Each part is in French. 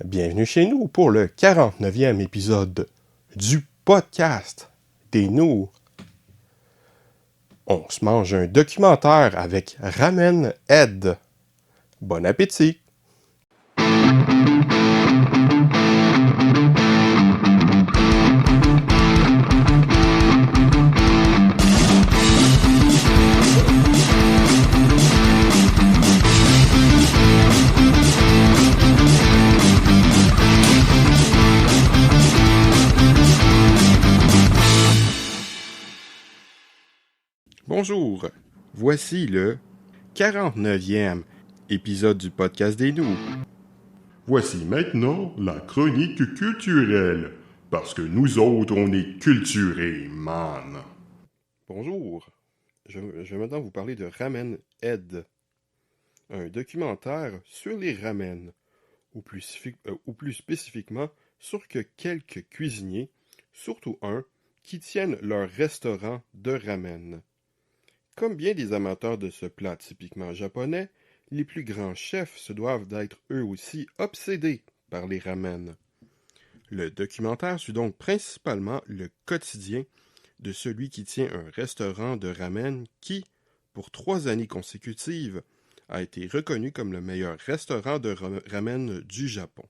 Bienvenue chez nous pour le 49e épisode du podcast des nous. On se mange un documentaire avec Ramen Ed. Bon appétit! Bonjour, voici le 49e épisode du podcast des nous. Voici maintenant la chronique culturelle, parce que nous autres, on est culturés, man. Bonjour, je vais maintenant vous parler de Ramen Ed, un documentaire sur les ramen, ou plus spécifiquement sur quelques cuisiniers, surtout un, qui tiennent leur restaurant de ramen. Comme bien des amateurs de ce plat typiquement japonais, les plus grands chefs se doivent d'être eux aussi obsédés par les ramen. Le documentaire suit donc principalement le quotidien de celui qui tient un restaurant de ramen qui, pour 3 années consécutives, a été reconnu comme le meilleur restaurant de ramen du Japon.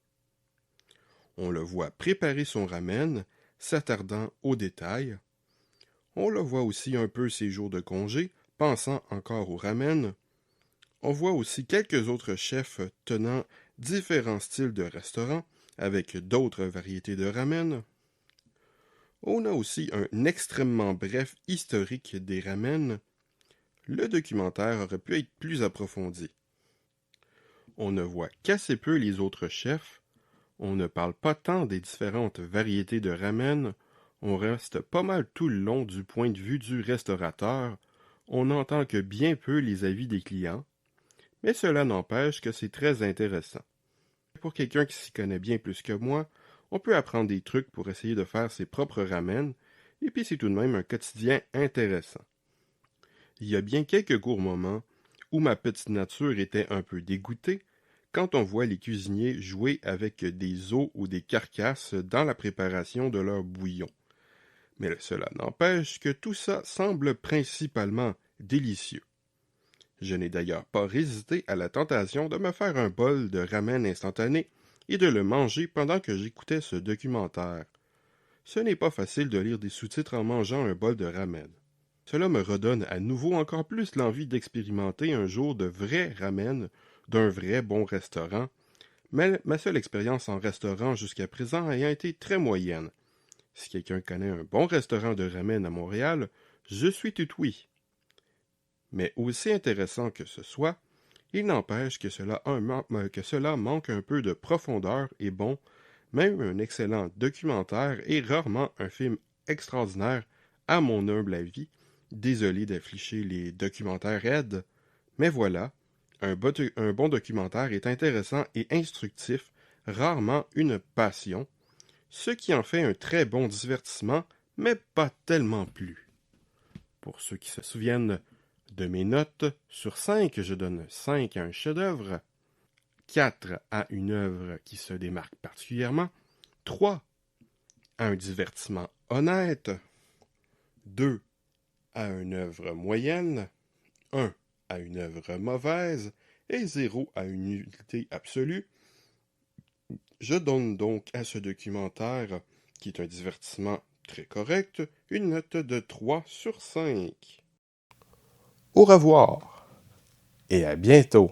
On le voit préparer son ramen, s'attardant aux détails. On le voit aussi un peu ses jours de congé, pensant encore au ramen. On voit aussi quelques autres chefs tenant différents styles de restaurants avec d'autres variétés de ramen. On a aussi un extrêmement bref historique des ramen. Le documentaire aurait pu être plus approfondi. On ne voit qu'assez peu les autres chefs. On ne parle pas tant des différentes variétés de ramen. On reste pas mal tout le long du point de vue du restaurateur. On n'entend que bien peu les avis des clients. Mais cela n'empêche que c'est très intéressant. Pour quelqu'un qui s'y connaît bien plus que moi, on peut apprendre des trucs pour essayer de faire ses propres ramen, et puis c'est tout de même un quotidien intéressant. Il y a bien quelques courts moments où ma petite nature était un peu dégoûtée quand on voit les cuisiniers jouer avec des os ou des carcasses dans la préparation de leur bouillon. Mais cela n'empêche que tout ça semble principalement délicieux. Je n'ai d'ailleurs pas résisté à la tentation de me faire un bol de ramen instantané et de le manger pendant que j'écoutais ce documentaire. Ce n'est pas facile de lire des sous-titres en mangeant un bol de ramen. Cela me redonne à nouveau encore plus l'envie d'expérimenter un jour de vrai ramen d'un vrai bon restaurant, mais ma seule expérience en restaurant jusqu'à présent ayant été très moyenne. Si quelqu'un connaît un bon restaurant de ramen à Montréal, je suis tout oui. Mais aussi intéressant que ce soit, il n'empêche que cela manque un peu de profondeur et bon, même un excellent documentaire et rarement un film extraordinaire, à mon humble avis. Désolé d'afficher les documentaires raides, mais voilà, un bon documentaire est intéressant et instructif, rarement une passion, ce qui en fait un très bon divertissement, mais pas tellement plus. Pour ceux qui se souviennent de mes notes, sur 5, je donne 5 à un chef-d'œuvre, 4 à une œuvre qui se démarque particulièrement, 3 à un divertissement honnête, 2 à une œuvre moyenne, 1 à une œuvre mauvaise et 0 à une nullité absolue. Je donne donc à ce documentaire, qui est un divertissement très correct, une note de 3 sur 5. Au revoir et à bientôt.